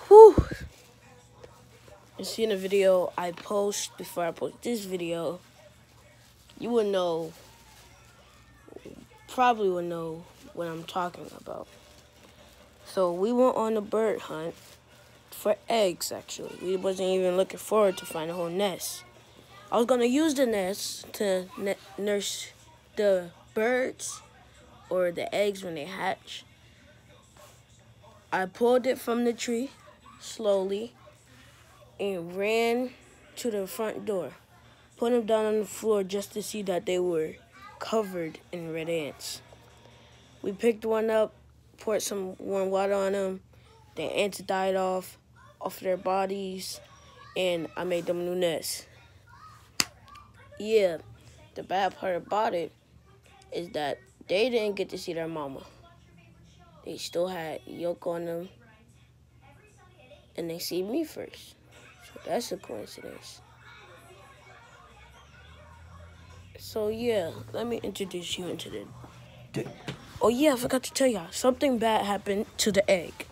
Whew. You see in the video I post before I post this video, you would know, probably would know what I'm talking about. So we went on a bird hunt for eggs, actually. We wasn't even looking forward to find a whole nest. I was going to use the nest to nurse the birds or the eggs when they hatch. I pulled it from the tree slowly and ran to the front door. Put them down on the floor just to see that they were covered in red ants. We picked one up, poured some warm water on them. The ants died off their bodies, and I made them a new nest. Yeah, the bad part about it is that they didn't get to see their mama. They still had yolk on them, and they see me first. So that's a coincidence. So yeah, let me introduce you into the... Oh yeah, I forgot to tell y'all. Something bad happened to the egg.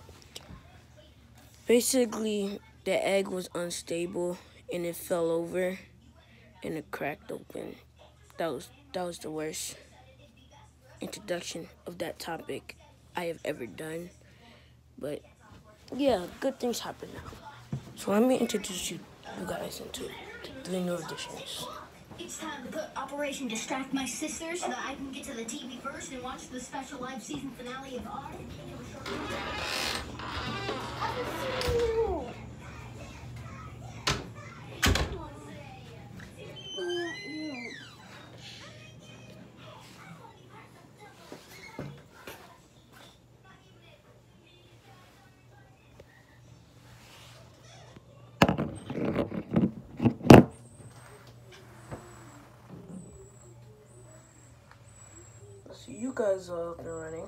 Basically, the egg was unstable, and it fell over, and it cracked open. That was the worst introduction of that topic I have ever done. But yeah, good things happen now. So let me introduce you guys into the 3 new additions. It's time to put Operation Distract My Sister so that I can get to the TV first and watch the special live season finale of Odd and King of a Short. So you guys are up and running.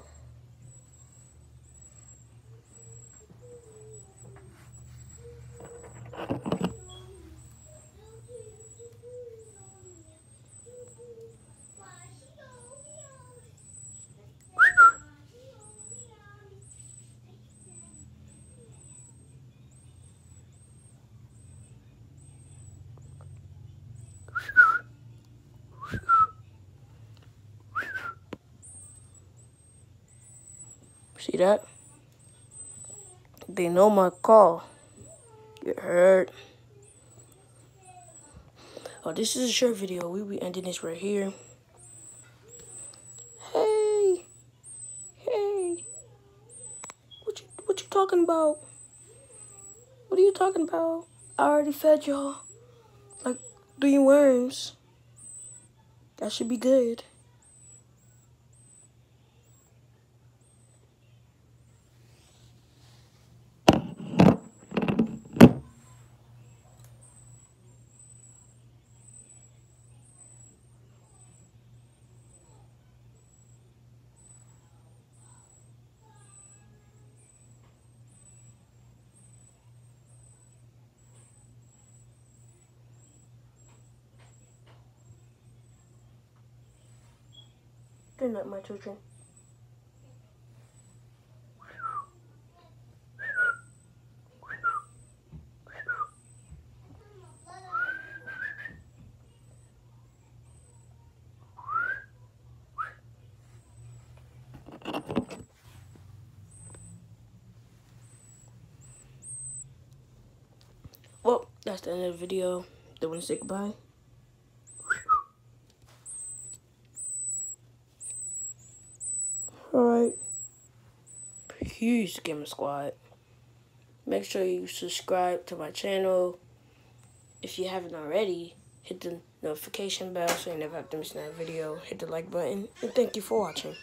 See that? They know my call. You heard? Oh, this is a short video. We'll be ending this right here. Hey! What you talking about? What are you talking about? I already fed y'all like 3 worms. That should be good. Good night, my children. Well, that's the end of the video. They want to say goodbye. Alright. Peace, Gamer Squad. Make sure you subscribe to my channel. If you haven't already, hit the notification bell so you never have to miss another video. Hit the like button. And thank you for watching.